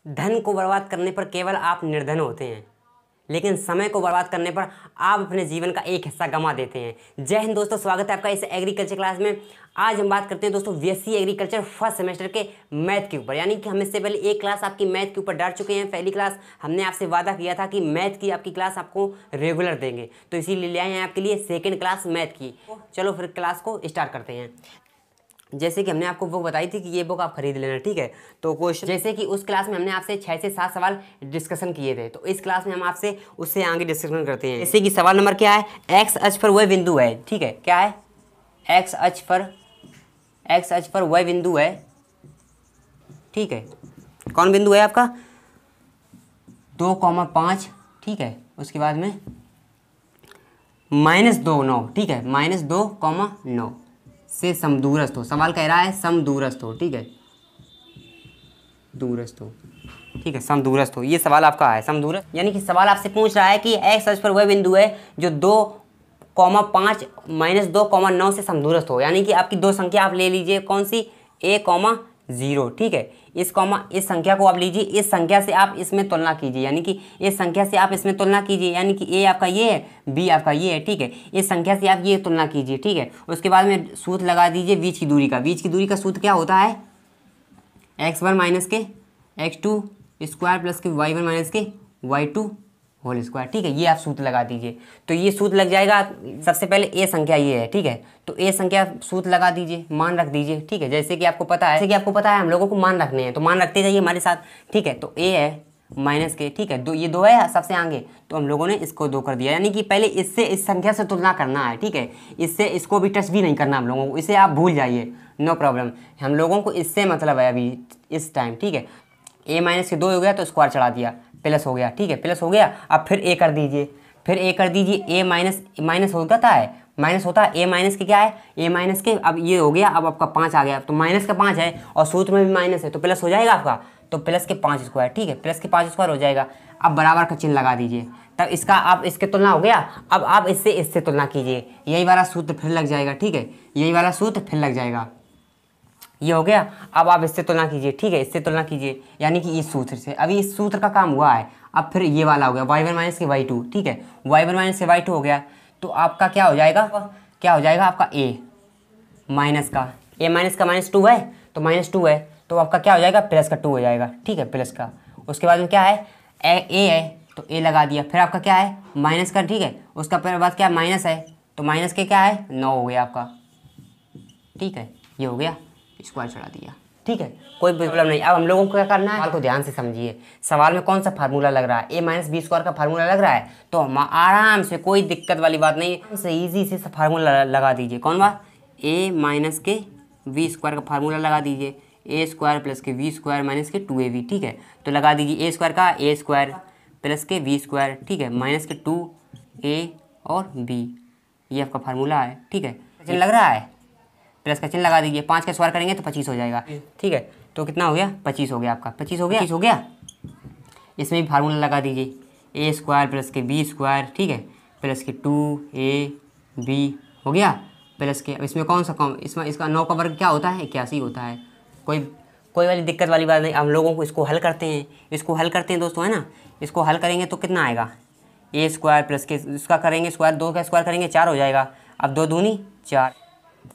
धन को बर्बाद करने पर केवल आप निर्धन होते हैं, लेकिन समय को बर्बाद करने पर आप अपने जीवन का एक हिस्सा गंवा देते हैं। जय हिंद दोस्तों, स्वागत है आपका इस एग्रीकल्चर क्लास में। आज हम बात करते हैं दोस्तों बीएससी एग्रीकल्चर फर्स्ट सेमेस्टर के मैथ के ऊपर। यानी कि हम इससे पहले एक क्लास आपकी मैथ के ऊपर डाल चुके हैं। पहली क्लास हमने आपसे वादा किया था कि मैथ की आपकी क्लास आपको रेगुलर देंगे, तो इसीलिए ले आए हैं आपके लिए सेकेंड क्लास मैथ की। चलो फिर क्लास को स्टार्ट करते हैं। जैसे कि हमने आपको बुक बताई थी कि ये बुक आप खरीद लेना, ठीक है। तो क्वेश्चन जैसे कि उस क्लास में हमने आपसे 6 से 7 सवाल डिस्कशन किए थे, तो इस क्लास में हम आपसे उससे आगे डिस्कशन करते हैं। जैसे कि सवाल नंबर क्या है, एक्स अक्ष पर वह बिंदु है, ठीक है। क्या है, एक्स अक्ष पर वह बिंदु है, ठीक है। कौन बिंदु है आपका, 2,5, ठीक है। उसके बाद में -2, 9, ठीक है। -2,9 से समदूरस्थ हो। सवाल कह रहा है समदूरस्थ हो, ठीक है। दूरस्थ हो, ठीक है, समदूरस्थ हो। ये सवाल आपका है समदूरस्थ, यानी कि सवाल आपसे पूछ रहा है कि एक्स अक्ष पर वह बिंदु है जो 2,5 -2,9 से समदूरस्थ हो। यानी कि आपकी दो संख्या आप ले लीजिए, कौन सी, a,0, ठीक है। इस संख्या को आप लीजिए, इस संख्या से आप इसमें तुलना कीजिए, यानी कि इस संख्या से आप इसमें तुलना कीजिए। यानी कि a आपका ये है, b आपका ये है, ठीक है। इस संख्या से आप ये तुलना कीजिए, ठीक है। उसके बाद में सूत्र लगा दीजिए बीच की दूरी का। बीच की दूरी का सूत्र क्या होता है, x1 माइनस के x2 स्क्वायर प्लस के y1 माइनस के y2 होल स्क्वायर, ठीक है। ये आप सूत्र लगा दीजिए, तो ये सूत्र लग जाएगा। सबसे पहले ए संख्या ये है, ठीक है। तो ए संख्या सूत्र लगा दीजिए, मान रख दीजिए, ठीक है। जैसे कि आपको पता है हम लोगों को मान रखने हैं, तो मान रखते जाइए हमारे साथ, ठीक है। तो ए है माइनस के, ठीक है। ये 2 है सबसे आगे, तो हम लोगों ने इसको 2 कर दिया। यानी कि पहले इससे इस संख्या से तुलना करना है, ठीक है। इससे इसको भी टच भी नहीं करना हम लोगों को, इसे आप भूल जाइए, नो प्रॉब्लम। हम लोगों को इससे मतलब है अभी इस टाइम, ठीक है। a माइनस के 2 हो गया तो स्क्वायर चढ़ा दिया, प्लस हो गया, ठीक है। प्लस हो गया, अब फिर a कर दीजिए, a माइनस होता है, माइनस होता है a माइनस के, क्या है, a माइनस के। अब ये हो गया, अब आपका 5 आ गया, तो माइनस का 5 है और सूत्र में भी माइनस है, तो प्लस हो जाएगा आपका। तो प्लस के 5 स्क्वायर, ठीक है, प्लस के 5 स्क्वायर हो जाएगा। अब बराबर का चिन्ह लगा दीजिए, तब इसका आप इसके तुलना हो गया। अब आप इससे तुलना कीजिए, यही वाला सूत्र फिर लग जाएगा, ठीक है। यही वाला सूत्र फिर लग जाएगा, ये हो गया। अब आप इससे तुलना कीजिए, ठीक है, इससे तुलना कीजिए, यानी कि इस सूत्र से। अभी इस सूत्र का काम हुआ है, अब फिर ये वाला हो गया y1 माइनस के y2, ठीक है। y1 माइनस के y2 हो गया, तो आपका क्या हो जाएगा, आपका a माइनस का -2 है, तो -2 है, तो आपका क्या हो जाएगा, प्लस का 2 हो जाएगा, ठीक है, प्लस का। उसके बाद में क्या है, a है, तो a लगा दिया। फिर आपका क्या है, माइनस का, ठीक है। उसका फिर बाद क्या माइनस है, तो माइनस के क्या है, 9 हो गया आपका, ठीक है। ये हो गया, स्क्वायर चढ़ा दिया, ठीक है, कोई प्रॉब्लम नहीं। अब हम लोगों को क्या करना है, सवाल को ध्यान से समझिए। सवाल में कौन सा फार्मूला लग रहा है, a माइनस बी स्क्वायर का फार्मूला लग रहा है, तो हम आराम से, कोई दिक्कत वाली बात नहीं से ईजी से फार्मूला लगा दीजिए। कौन बात, a माइनस के वी स्क्वायर का फार्मूला लगा दीजिए, a स्क्वायर प्लस के वी स्क्वायर माइनस के 2ab, ठीक है। तो लगा दीजिए a स्क्वायर का a स्क्वायर प्लस के वी स्क्वायर, ठीक है, माइनस के 2a और b, ये आपका फार्मूला है, ठीक है। लग रहा है, प्लस का चिन्ह लगा दीजिए। 5 का स्क्वायर करेंगे तो 25 हो जाएगा, ठीक है। तो कितना हो गया, 25 हो गया आपका, 25 हो गया। इसमें भी फार्मूला लगा दीजिए, a स्क्वायर प्लस के b स्क्वायर, ठीक है, प्लस के 2ab हो गया, प्लस के। अब इसमें कौन सा कौन, इसमें इसका 9 का वर्ग क्या होता है, 81 होता है। कोई वाली दिक्कत वाली बात नहीं। हम लोगों को इसको हल करते हैं, दोस्तों, है ना। इसको हल करेंगे तो कितना आएगा, a स्क्वायर प्लस के इसका करेंगे स्क्वायर, 2 का स्क्वायर करेंगे 4 हो जाएगा। अब 2 दूनी 4,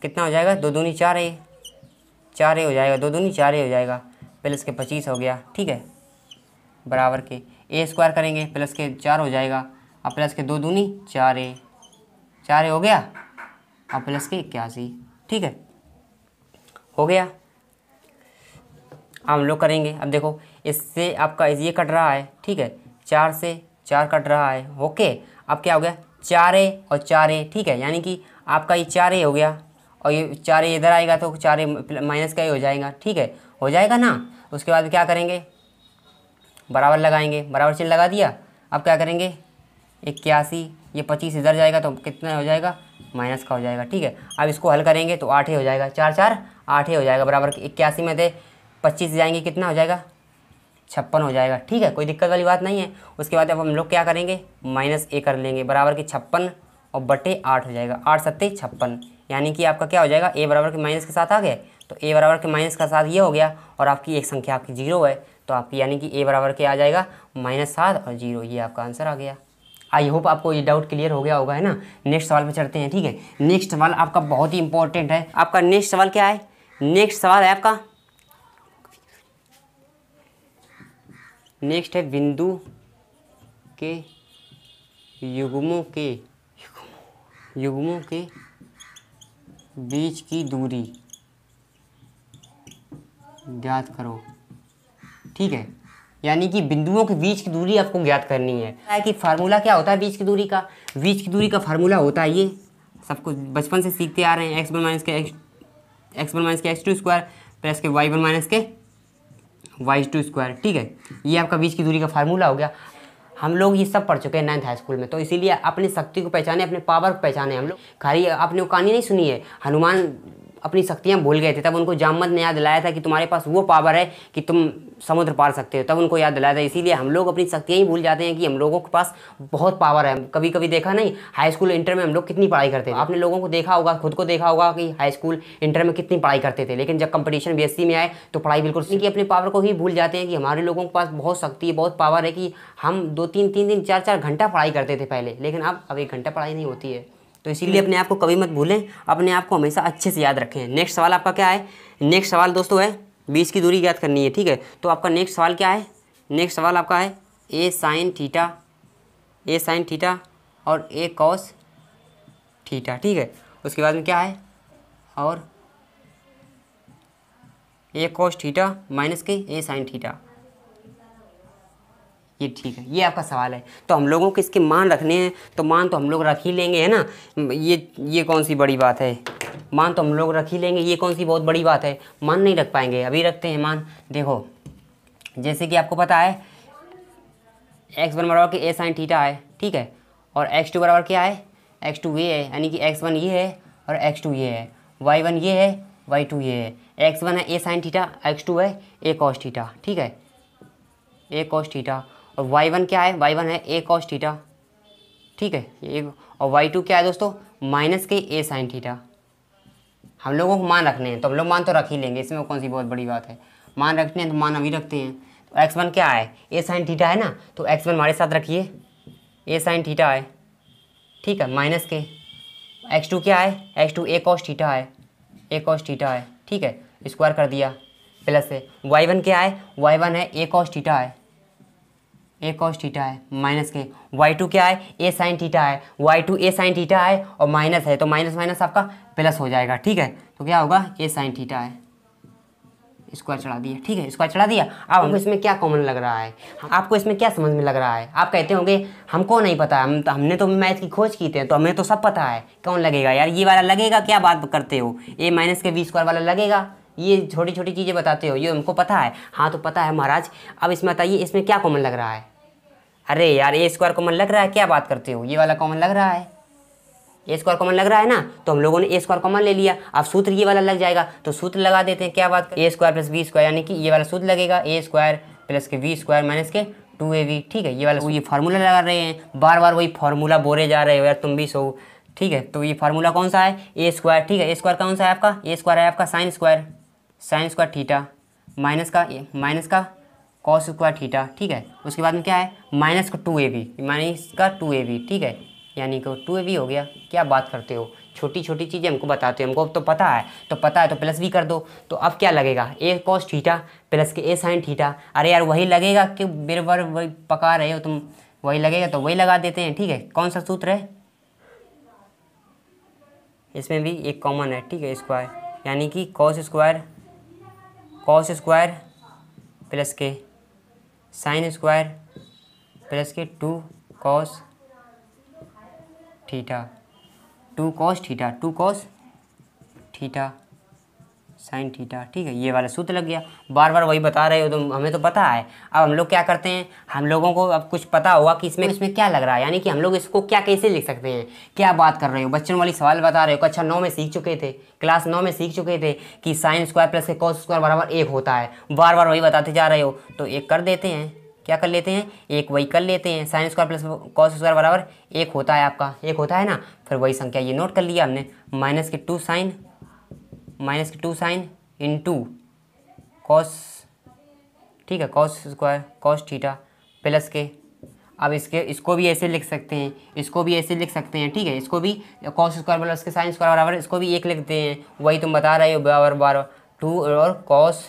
कितना हो जाएगा, 2 दूनी 4a हो जाएगा, 2 दूनी 4a हो जाएगा, प्लस के 25 हो गया, ठीक है, बराबर के a स्क्वायर करेंगे प्लस के 4 हो जाएगा। अब प्लस के 2 दूनी 4a हो गया, अब प्लस के 81, ठीक है, हो गया। अब हम लोग करेंगे, अब देखो इससे आपका ये कट रहा है, ठीक है, 4 से 4 कट रहा है, ओके। अब क्या हो गया, 4a और 4a, ठीक है, यानी कि आपका ये 4a हो गया और ये 4a इधर आएगा तो 4a माइनस का ही हो जाएगा, ठीक है, हो जाएगा ना। उसके बाद क्या करेंगे, बराबर लगाएंगे, बराबर चिन्ह लगा दिया। अब क्या करेंगे, 81, ये 25 इधर जाएगा तो कितना हो जाएगा, माइनस का हो जाएगा, ठीक है। अब इसको हल करेंगे तो 8 हो जाएगा, 4 4 8 हो जाएगा, बराबर 81 में से 25 जाएंगे, कितना हो जाएगा, 56 हो जाएगा, ठीक है, कोई दिक्कत वाली बात नहीं है। उसके बाद अब हम लोग क्या करेंगे, -a कर लेंगे, बराबर के 56 और बटे 8 हो जाएगा, 8 सत्ते 56, यानी कि आपका क्या हो जाएगा, a बराबर के माइनस के साथ आ गए तो a बराबर के माइनस का 7 ये हो गया, और आपकी एक संख्या आपकी 0 है, तो आपकी यानी कि a बराबर के आ जाएगा -7 और 0, ये आपका आंसर आ गया। आई होप आपको ये डाउट क्लियर हो गया होगा, है ना। नेक्स्ट सवाल पे चलते हैं, ठीक है। नेक्स्ट सवाल आपका बहुत ही इंपॉर्टेंट है। आपका नेक्स्ट सवाल क्या है? नेक्स्ट सवाल है आपका, नेक्स्ट है बिंदु के युग्मों के बीच की दूरी ज्ञात करो, ठीक है। यानी कि बिंदुओं के बीच की दूरी आपको ज्ञात करनी है कि फार्मूला क्या होता है बीच की दूरी का? बीच की दूरी का फार्मूला होता है, ये सब कुछ बचपन से सीखते आ रहे हैं, x1 माइनस के x2 स्क्वायर प्लस के y1 माइनस के y2 स्क्वायर, ठीक है। ये आपका बीच की दूरी का फार्मूला हो गया। हम लोग ये सब पढ़ चुके हैं 9th हाई स्कूल में, तो इसीलिए अपनी शक्ति को पहचाने, अपने पावर को पहचाने हम लोग। खाली आपने वो कहानी नहीं सुनी है, हनुमान अपनी शक्तियाँ भूल गए थे, तब उनको जामवंत ने याद दिलाया था कि तुम्हारे पास वो पावर है कि तुम समुद्र पार सकते हो, तब उनको याद दिलाया था। इसीलिए हम लोग अपनी शक्तियाँ ही भूल जाते हैं कि हम लोगों के पास बहुत पावर है। कभी कभी देखा नहीं, हाई स्कूल इंटर में हम लोग कितनी पढ़ाई करते थे, आपने लोगों को देखा होगा, खुद को देखा होगा कि हाई स्कूल इंटर में कितनी पढ़ाई करते थे, लेकिन जब कंपटीशन बीएससी में आए तो पढ़ाई बिल्कुल नहीं, अपनी पावर को ही भूल जाते हैं कि हमारे लोगों के पास बहुत शक्ति है, बहुत पावर है कि हम 2-3 4 घंटा पढ़ाई करते थे पहले, लेकिन अब 1 घंटा पढ़ाई नहीं होती है। तो इसीलिए अपने आप को कभी मत भूलें, अपने आप को हमेशा अच्छे से याद रखें। नेक्स्ट सवाल आपका क्या है? नेक्स्ट सवाल दोस्तों है बीच की दूरी ज्ञात करनी है, ठीक है। तो आपका नेक्स्ट सवाल क्या है? नेक्स्ट सवाल आपका है a sin थीटा और a cos थीटा, ठीक है। उसके बाद में क्या है? और a cos थीटा माइनस के a sin थीटा, ये ठीक है। ये आपका सवाल है। तो हम लोगों को इसके मान रखने हैं, तो मान तो हम लोग रख ही लेंगे, है ना। ये कौन सी बड़ी बात है, मान तो हम लोग रख ही लेंगे, ये कौन सी बहुत बड़ी बात है। मान नहीं रख पाएंगे, अभी रखते हैं मान। देखो जैसे कि आपको पता है x1 बराबर के a sin थीटा है, ठीक है, और x2 बराबर क्या है? x2 ये है, यानी कि x1 ये है और x2 ये है, y1 ये है, y2 ये है। x1 है a sin थीटा, x2 है a cos थीटा, ठीक है, a cos थीटा। और y1 क्या है? y1 है a cos थीटा, ठीक है। और y2 क्या है दोस्तों? माइनस के a sin थीटा। हम लोगों को मान रखने हैं, तो हम लोग मान तो रख ही लेंगे, इसमें कौन सी बहुत बड़ी बात है। मान रखने हैं तो मान अभी रखते हैं। तो x1 क्या है? a sin थीटा है ना, तो x1 हमारे साथ रखिए, a sin थीटा है, ठीक है, माइनस के। x2 क्या है? x2 a cos थीटा है, a cos थीटा है, ठीक है, स्क्वायर कर दिया, प्लस से y1 क्या है? y1 है a cos थीटा है, a cos थीटा है, माइनस के। y2 क्या है? a sin थीटा है, y2 a sin थीटा है और माइनस है, तो माइनस माइनस आपका प्लस हो जाएगा, ठीक है। तो क्या होगा? a sin थीटा है, स्क्वायर चढ़ा दिया, ठीक है, स्क्वायर चढ़ा दिया। अब हमको इसमें क्या कॉमन लग रहा है? आपको इसमें क्या समझ में लग रहा है? आप कहते होंगे हमको नहीं पता, हमने तो मैथ की खोज की थी, तो हमें तो सब पता है। कौन लगेगा यार? ये वाला लगेगा, क्या बात करते हो? a माइनस के b स्क्वायर वाला लगेगा? ये छोटी छोटी चीज़ें बताते हो, ये हमको पता है। हाँ तो पता है महाराज। अब इसमें बताइए, इसमें क्या कॉमन लग रहा है? अरे यार a स्क्वायर कॉमन लग रहा है, क्या बात करते हो? ये वाला कॉमन लग रहा है, a स्क्वायर कॉमन लग रहा है ना, तो हम लोगों ने a स्क्वायर कॉमन ले लिया। अब सूत्र ये वाला लग जाएगा, तो सूत्र लगा देते हैं। क्या बात? a square plus b square, यानी कि ये वाला सूत्र लगेगा, a स्क्वायर प्लस के b स्क्वायर माइनस के 2ab, ठीक है। ये वाला ये फार्मूला लगा रहे हैं, बार बार वही फार्मूला बोले जा रहे हो यार, तुम भी सो, ठीक है। तो ये फार्मूला कौन सा है? a स्क्वायर, ठीक है। a स्क्वायर कौन सा है आपका? a स्क्वायर है आपका साइन स्क्वायर थीटा माइनस का कॉस स्क्वायर थीटा, ठीक है। उसके बाद में क्या है? माइनस का 2ab, ठीक है, यानी कि 2ab हो गया। क्या बात करते हो? छोटी छोटी चीज़ें हमको बताते हो, हमको तो पता है, तो प्लस भी कर दो। तो अब क्या लगेगा? a cos थीटा प्लस के a sin थीटा। अरे यार वही लगेगा कि बेर बार वही पका रहे हो तुम, वही लगेगा तो वही लगा देते हैं, ठीक है। कौन सा सूत्र है? इसमें भी एक कॉमन है, ठीक है, स्क्वायर, यानी कि कॉस स्क्वायर प्लस के साइन स्क्वायर प्लस के 2 cos थीटा साइन थीटा, ठीक है। ये वाला सूत्र लग गया। बार बार वही बता रहे हो तुम, हमें तो पता है। अब हम लोग क्या करते हैं, हम लोगों को अब कुछ पता होगा कि इसमें क्या लग रहा है, यानी कि हम लोग इसको क्या कैसे लिख सकते हैं। क्या बात कर रहे हो? बच्चों वाली सवाल बता रहे हो। कक्षा 9 में सीख चुके थे, क्लास 9 में सीख चुके थे कि साइन स्क्वायर प्लस के कॉस स्क्वायर बराबर 1 होता है। बार बार वही बताते जा रहे हो, तो एक कर देते हैं। क्या कर लेते हैं? एक वही कर लेते हैं, sine square plus cos square बराबर 1 होता है आपका, 1 होता है ना। फिर वही संख्या ये नोट कर लिया हमने, माइनस के 2 साइन इंटू कॉस, ठीक है, cos square cos theta plus के, अब इसको भी ऐसे लिख सकते हैं, इसको भी ऐसे लिख सकते हैं, ठीक है, इसको भी कॉस स्क्वायर प्लस के साइन स्क्वायर बराबर, इसको भी एक लिखते हैं, वही तुम बता रहे हो बराबर बार 2 और cos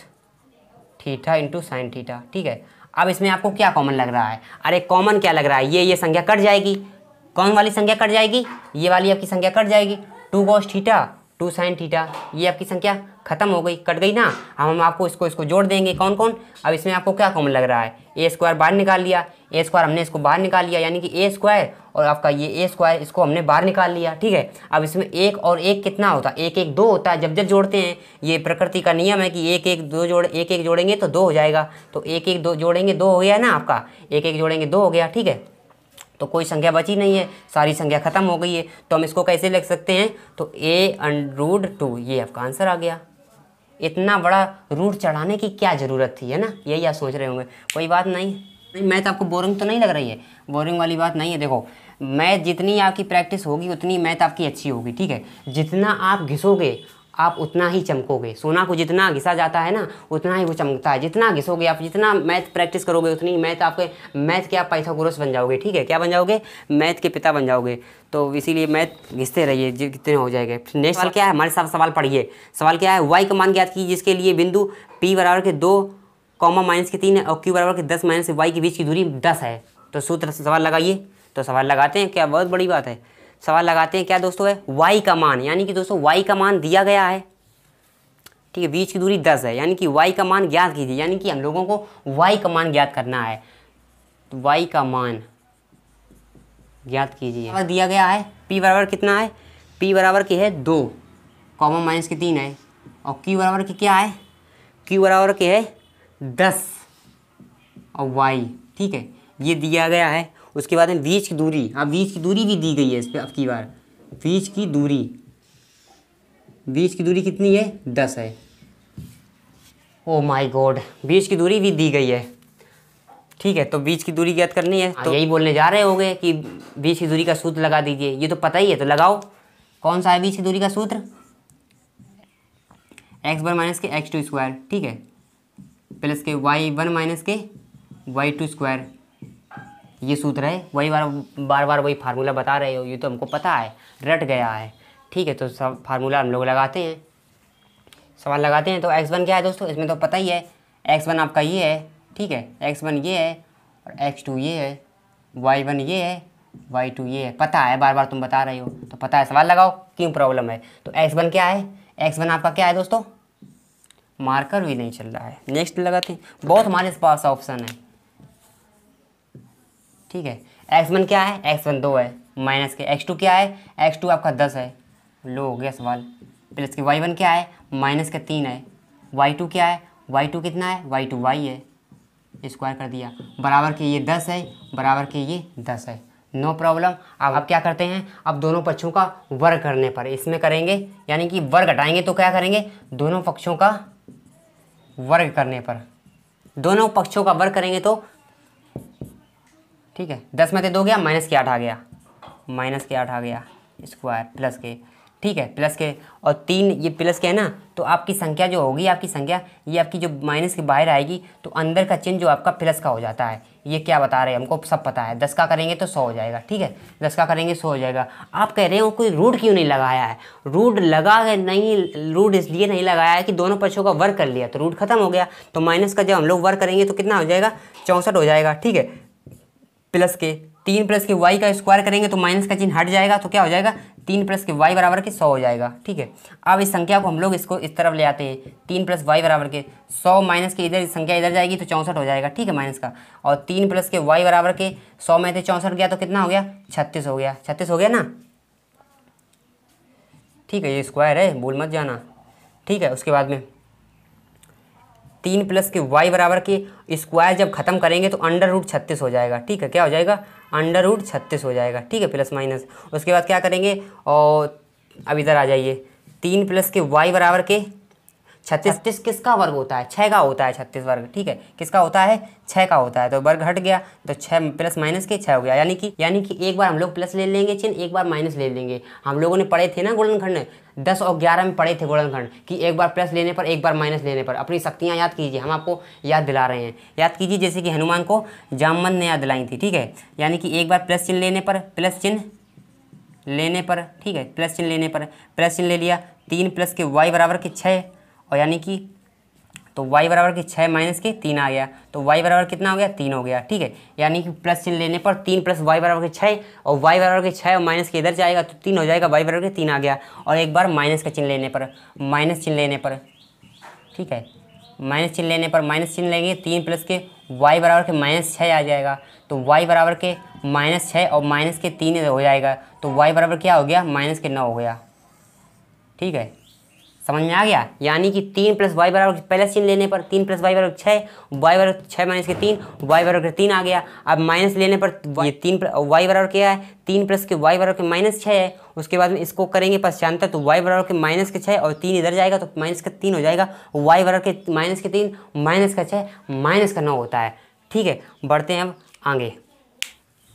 theta into sine theta, ठीक है। अब इसमें आपको क्या कॉमन लग रहा है? अरे कॉमन क्या लग रहा है, ये संख्या कट जाएगी, कौन वाली संख्या कट जाएगी? ये वाली आपकी संख्या कट जाएगी, 2 कॉस थीटा 2 साइन थीटा, ये आपकी संख्या खत्म हो गई, कट गई ना। अब हम आपको इसको जोड़ देंगे, कौन कौन। अब इसमें आपको क्या कॉमन लग रहा है? ए स्क्वायर बाहर निकाल लिया, ए स्क्वायर हमने इसको बाहर निकाल लिया, यानी कि ए स्क्वायर और आपका ये ए स्क्वायर, इसको हमने बाहर निकाल लिया, ठीक है। अब इसमें एक और एक कितना होता है? एक एक 2 होता है, जब जब जोड़ते हैं, ये प्रकृति का नियम है कि एक एक जोड़ेंगे तो 2 हो जाएगा, तो एक एक 2 जोड़ेंगे 2 हो गया ना आपका, एक एक जोड़ेंगे 2 हो गया, ठीक है। तो कोई संख्या बची नहीं है, सारी संख्या खत्म हो गई है, तो हम इसको कैसे लिख सकते हैं? तो a√2, ये आपका आंसर आ गया। इतना बड़ा रूट चढ़ाने की क्या ज़रूरत थी, है ना, यही आप सोच रहे होंगे। कोई बात नहीं, मैथ आपको बोरिंग तो नहीं लग रही है? बोरिंग वाली बात नहीं है। देखो, मैथ जितनी आपकी प्रैक्टिस होगी उतनी मैथ आपकी अच्छी होगी, ठीक है। जितना आप घिसोगे आप उतना ही चमकोगे। सोना को जितना घिसा जाता है ना उतना ही वो चमकता है। जितना घिसोगे आप, जितना मैथ प्रैक्टिस करोगे उतनी मैथ आपके, मैथ के आप पाइथागोरस बन जाओगे, ठीक है। क्या बन जाओगे? मैथ के पिता बन जाओगे। तो इसीलिए मैथ घिसते रहिए, कितने हो जाएंगे। नेक्स्ट सवाल क्या है हमारे साथ? सवाल पढ़िए। सवाल क्या है? वाई का मान ज्ञात कीजिए जिसके लिए बिंदु P बराबर के 2 माइनस के 3 है और Q बराबर के 10 माइनस वाई के बीच की दूरी 10 है। तो सूत्र से सवाल लगाइए। तो सवाल लगाते हैं, क्या बहुत बड़ी बात है। सवाल लगाते हैं, क्या दोस्तों है? वाई का मान, यानी कि दोस्तों वाई का मान दिया गया है, ठीक है, बीच की दूरी 10 है, यानी कि y का मान ज्ञात कीजिए, यानी कि हम लोगों को y का मान ज्ञात करना है। तो y का मान ज्ञात कीजिए। दिया गया है p बराबर कितना है? p बराबर के है 2 माइनस के 3 है, और q बराबर के क्या है? q बराबर के है 10 और y, ठीक है, ये दिया गया है। उसके बाद में बीच की दूरी, अब बीच की दूरी भी दी गई है इस पर। अब की बार बीच की दूरी कितनी है? 10 है। ओ माय गॉड, बीच की दूरी भी दी गई है, ठीक है। तो बीच की दूरी ज्ञात करनी है, तो यही बोलने जा रहे होगे कि बीच की दूरी का सूत्र लगा दीजिए। ये तो पता ही है, तो लगाओ। कौन सा है बीच की दूरी का सूत्र? x1 माइनस के x2 स्क्वायर, ठीक है, प्लस के y1 माइनस के y2 स्क्वायर, ये सूत्र है। वही बार बार वही फार्मूला बता रहे हो, ये तो हमको पता है, रट गया है, ठीक है। तो सब फार्मूला हम लोग लगाते हैं, सवाल लगाते हैं। तो x1 क्या है दोस्तों? इसमें तो पता ही है, x1 आपका ये है, ठीक है, x1 ये है और x2 ये है, y1 ये है, y2 ये है। पता है, बार बार तुम बता रहे हो तो पता है। सवाल लगाओ, क्यों प्रॉब्लम है? तो x1 क्या है? x1 आपका क्या है दोस्तों? मार्कर भी नहीं चल रहा है। नेक्स्ट लगाते हैं, बहुत हमारे पास ऑप्शन है, ठीक है। x1 क्या है? x1 2 है माइनस के, x2 क्या है? x2 आपका 10 है, लो हो गया सवाल। प्लस के y1 क्या है? माइनस का 3 है, y2 क्या है? y2 कितना है? y2 y है, स्क्वायर कर दिया, बराबर के ये 10 है, बराबर के ये 10 है, नो प्रॉब्लम। अब आप क्या करते हैं? अब दोनों पक्षों का वर्ग करने पर इसमें करेंगे, यानी कि वर्ग हटाएंगे तो क्या करेंगे? दोनों पक्षों का वर्ग करने पर, दोनों पक्षों का वर्ग करेंगे तो, ठीक है, 10 में से 2 गया, माइनस के 8 आ गया, माइनस के 8 आ गया स्क्वायर, प्लस के, ठीक है, प्लस के और 3 ये प्लस के है ना। तो आपकी संख्या जो होगी, आपकी संख्या ये आपकी जो माइनस के बाहर आएगी तो अंदर का चिन्ह जो आपका प्लस का हो जाता है। ये क्या बता रहे हैं हमको सब पता है। 10 का करेंगे तो 100 हो जाएगा, ठीक है, 10 का करेंगे 100 हो जाएगा। आप कह रहे हो कोई रूट क्यों नहीं लगाया है? रूट लगा है नहीं, रूट इसलिए नहीं लगाया है कि दोनों पक्षों का वर्ग कर लिया तो रूट खत्म हो गया। तो माइनस का जब हम लोग वर्ग करेंगे तो कितना हो जाएगा? 64 हो जाएगा, ठीक है। प्लस के 3 प्लस के वाई का स्क्वायर करेंगे तो माइनस का चिन्ह हट जाएगा, तो क्या हो जाएगा? 3 प्लस के वाई बराबर के 100 हो जाएगा, ठीक है। अब इस संख्या को हम लोग इसको इस तरफ ले आते हैं, 3 प्लस वाई बराबर के 100 माइनस के इधर संख्या इधर जाएगी तो 64 हो जाएगा, ठीक है, माइनस का। और 3 प्लस के वाई बराबर के 100 में से 64 गया तो कितना हो गया? 36 हो गया, 36 हो गया ना, ठीक है। ये स्क्वायर है, भूल मत जाना, ठीक है। उसके बाद में 3 प्लस के वाई बराबर के स्क्वायर जब खत्म करेंगे तो अंडर रूट 36 हो जाएगा, ठीक है। क्या हो जाएगा? अंडर रूट 36 हो जाएगा, ठीक है, प्लस माइनस। उसके बाद क्या करेंगे? और अब इधर आ जाइए, 3 प्लस के वाई बराबर के 36 किसका वर्ग होता है? 6 का होता है 36 वर्ग, ठीक है। किसका होता है? 6 का होता है। तो वर्ग हट गया तो 6 प्लस माइनस के 6 हो गया। यानी कि एक बार हम लोग प्लस ले लेंगे चिन्ह, एक बार माइनस ले लेंगे। हम लोगों ने पढ़े थे ना गुणनखंड 10 और 11 में पढ़े थे गुणनखंड कि एक बार प्लस लेने पर एक बार माइनस लेने पर। अपनी शक्तियाँ याद कीजिए, हम आपको याद दिला रहे हैं। याद कीजिए जैसे कि हनुमान को जामवंत ने याद दिलाई थी, ठीक है। यानी कि एक बार प्लस चिन्ह लेने पर, प्लस चिन्ह लेने पर, ठीक है, प्लस चिन्ह लेने पर, प्लस चिन्ह ले लिया। 3 प्लस के y बराबर के 6 और यानी कि तो y बराबर के 6 माइनस के 3 आ गया। तो y बराबर कितना हो गया? 3 हो गया, ठीक है। यानी कि प्लस चिन्ह लेने पर 3 प्लस y बराबर के 6 और y बराबर के 6 और माइनस के इधर जाएगा तो 3 हो जाएगा, y बराबर के 3 आ गया। और एक बार माइनस का चिन्ह लेने पर, माइनस चिन्ह लेने पर, ठीक है, माइनस चिन्ह लेने पर माइनस चिन्ह लेंगे। 3 प्लस के y बराबर के -6 आ जाएगा। तो y बराबर के -6 और माइनस के 3 हो जाएगा। तो y बराबर क्या हो गया? -9 हो गया, ठीक है। समझ में आ गया? यानी कि 3 प्लस वाई बराबर पहले चिन्ह लेने पर 3 प्लस वाई बराबर 6, वाई बराबर 6 माइनस के 3, वाई बराबर 3 आ गया। अब माइनस लेने पर ये 3 वाई बराबर क्या है? 3 प्लस के वाई बराबर के -6 है। उसके बाद में इसको करेंगे पश्चांतर तो वाई बराबर के -6 और 3 इधर जाएगा तो माइनस का 3 हो जाएगा। वाई बराबर के -3 माइनस का 6 माइनस का 9 होता है, ठीक है। बढ़ते हैं अब आगे।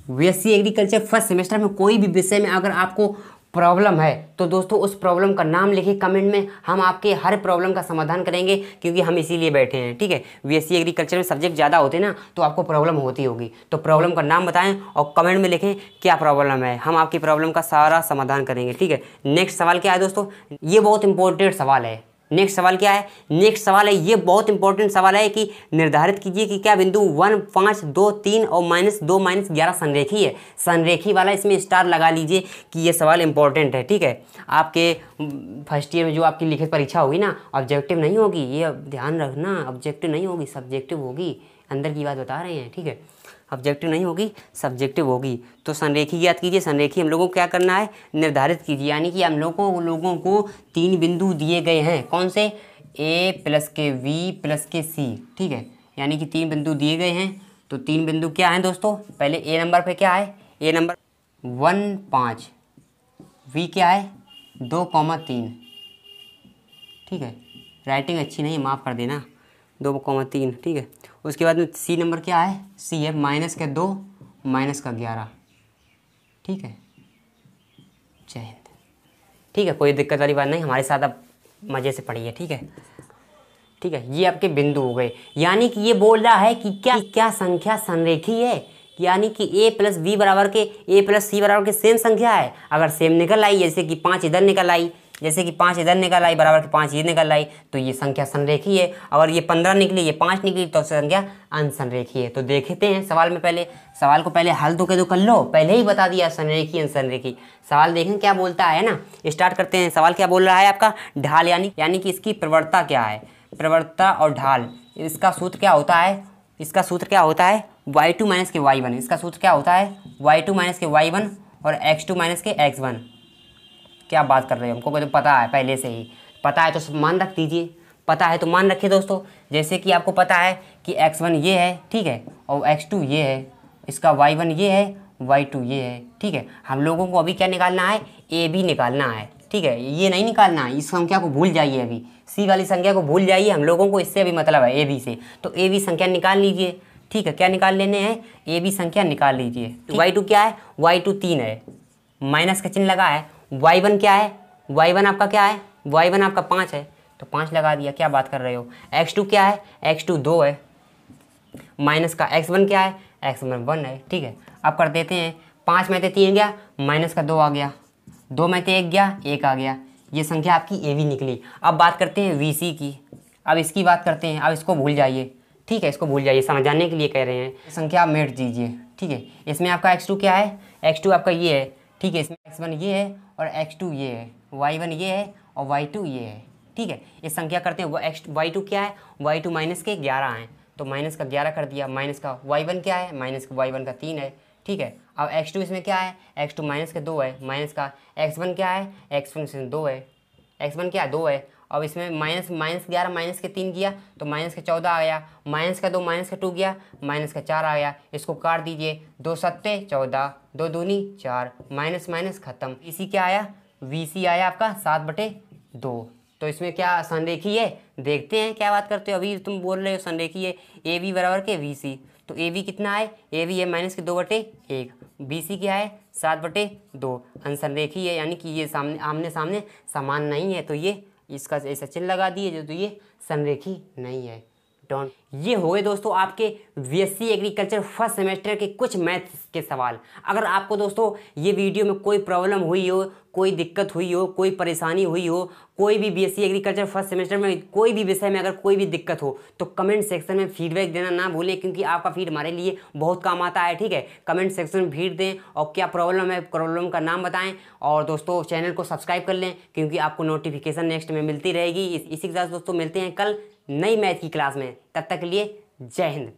बीएससी एग्रीकल्चर फर्स्ट सेमेस्टर में कोई भी विषय में अगर आपको प्रॉब्लम है तो दोस्तों उस प्रॉब्लम का नाम लिखिए कमेंट में, हम आपके हर प्रॉब्लम का समाधान करेंगे, क्योंकि हम इसीलिए बैठे हैं, ठीक है। बीएससी एग्रीकल्चर में सब्जेक्ट ज़्यादा होते हैं ना तो आपको प्रॉब्लम होती होगी, तो प्रॉब्लम का नाम बताएं और कमेंट में लिखें क्या प्रॉब्लम है, हम आपकी प्रॉब्लम का सारा समाधान करेंगे, ठीक है। नेक्स्ट सवाल क्या है दोस्तों? ये बहुत इंपॉर्टेंट सवाल है। नेक्स्ट सवाल क्या है? नेक्स्ट सवाल है, ये बहुत इंपॉर्टेंट सवाल है कि निर्धारित कीजिए कि क्या बिंदु 1, 5, 2, 3 और -2, -11 संरेखी है। संरेखी वाला इसमें स्टार लगा लीजिए कि ये सवाल इंपॉर्टेंट है, ठीक है। आपके फर्स्ट ईयर में जो आपकी लिखित परीक्षा होगी ना, ऑब्जेक्टिव नहीं होगी, ये ध्यान रखना, ऑब्जेक्टिव नहीं होगी, सब्जेक्टिव होगी। अंदर की बात बता रहे हैं, ठीक है। ऑब्जेक्टिव नहीं होगी, सब्जेक्टिव होगी। तो संरेखी याद कीजिए। संरेखी हम लोगों को क्या करना है? निर्धारित कीजिए। यानी कि हम लोगों को 3 बिंदु दिए गए हैं। कौन से? a प्लस के v प्लस के c, ठीक है। यानी कि 3 बिंदु दिए गए हैं। तो 3 बिंदु क्या हैं दोस्तों? पहले a नंबर पे क्या है? a नंबर 1, 5, v क्या है? 2,3, ठीक है। राइटिंग अच्छी नहीं है, माफ़ कर देना, 2,3, ठीक है। उसके बाद में सी नंबर क्या है? सी है -2 -11, ठीक है। जय हिंद, ठीक है। कोई दिक्कत वाली बात नहीं, हमारे साथ अब मज़े से पढ़िए, ठीक है, ठीक है। ये आपके बिंदु हो गए। यानी कि ये बोल रहा है कि क्या संख्या संरेखी है, यानी कि a प्लस बी बराबर के a प्लस सी बराबर के सेम संख्या है। अगर सेम निकल आई, जैसे कि 5 इधर निकल आई, जैसे कि 5 इधर निकल आई बराबर के 5 ये निकल आई, तो ये संख्या संरेखी है। अगर ये 15 निकली, ये 5 निकली, तो संख्या अनसंरेखी है। तो देखते हैं सवाल में, पहले सवाल को पहले हल तो कर लो, पहले ही बता दिया संरेखी अनसंरेखी। सवाल देखें क्या बोलता है ना, स्टार्ट करते हैं। सवाल क्या बोल रहा है आपका? ढाल यानी कि इसकी प्रवणता क्या है? प्रवणता और ढाल, इसका सूत्र क्या होता है? इसका सूत्र क्या होता है? y2 माइनस के y1। इसका सूत्र क्या होता है? y2 माइनस के y1 और x2 माइनस के x1। क्या बात कर रहे हो? हमको तो पता है, पहले से ही पता है तो मान रख दीजिए। पता है तो मान रखिए दोस्तों। जैसे कि आपको पता है कि x1 ये है, ठीक है, और x2 ये है, इसका y1 ये है, y2 ये है, ठीक है। हम लोगों को अभी क्या निकालना है? a b निकालना है, ठीक है। ये नहीं निकालना है, इस संख्या को भूल जाइए, अभी सी वाली संख्या को भूल जाइए। हम लोगों को इससे अभी मतलब है a b से, तो a b संख्या निकाल लीजिए, ठीक है। क्या निकाल लेने हैं? a b संख्या निकाल लीजिए। y2 क्या है? y2 3 है, माइनस का चिन्ह लगा है। y1 क्या है? y1 आपका क्या है? y1 आपका 5 है, तो 5 लगा दिया। क्या बात कर रहे हो? x2 क्या है? x2 2 है, माइनस का x1 क्या है? x1 1 है, ठीक है। अब कर देते हैं, 5 में से 3 गया, माइनस का 2 आ गया, 2 में से 1 गया, 1 आ गया। ये संख्या आपकी AB निकली। अब बात करते हैं VC की। अब इसकी बात करते हैं। अब इसको भूल जाइए, ठीक है, इसको भूल जाइए, समझाने के लिए कह रहे हैं। संख्या आप मेट दीजिए, ठीक है। इसमें आपका x2 क्या है? x2 आपका ये है, ठीक है। इसमें x1 ये है और x2 ये है, y1 ये है और y2 ये है, ठीक है। इस संख्या करते हैं। y2 क्या है? y2 माइनस के 11 हैं, तो माइनस का 11 कर दिया। माइनस का y1 क्या है? माइनस का y1 का 3 है, ठीक है। अब x2 इसमें क्या है? x2 माइनस के 2 है, माइनस का x1 क्या है? x1 इसमें 2 है, x1 क्या है? 2 है। अब इसमें माइनस 11 माइनस के 3 किया तो माइनस का 14 आ गया, माइनस का 2 माइनस का 2 गया, माइनस का 4 आ गया। इसको काट दीजिए, 2 सत्ते 14, 2 दूनी 4, माइनस माइनस खत्म। इसी क्या आया? VC आया आपका 7/2। तो इसमें क्या संरेखी है? देखते हैं क्या बात करते हो। अभी तुम बोल रहे हो संरेखी है ए बी बराबर के वी सी, तो ए बी कितना है, ए बी है -2/1, बी सी क्या है 7/2। अनसंरेखी है यानी कि ये सामने आमने सामने समान नहीं है, तो ये इसका ऐसा चिन्ह लगा दिए जो, तो ये संरेखी नहीं है। डॉन, ये हो गए दोस्तों आपके बीएससी एग्रीकल्चर फर्स्ट सेमेस्टर के कुछ मैथ्स के सवाल। अगर आपको दोस्तों ये वीडियो में कोई प्रॉब्लम हुई हो, कोई दिक्कत हुई हो, कोई परेशानी हुई हो, कोई भी बीएससी एग्रीकल्चर फर्स्ट सेमेस्टर में कोई भी विषय में अगर कोई भी दिक्कत हो, तो कमेंट सेक्शन में फीडबैक देना ना भूलें, क्योंकि आपका फीड हमारे लिए बहुत काम आता है। ठीक है, कमेंट सेक्शन में फीड दें और क्या प्रॉब्लम है, प्रॉब्लम का नाम बताएं। और दोस्तों चैनल को सब्सक्राइब कर लें, क्योंकि आपको नोटिफिकेशन नेक्स्ट में मिलती रहेगी। इसी के साथ दोस्तों मिलते हैं कल नई मैथ की क्लास में। तब तक के लिए जय हिंद।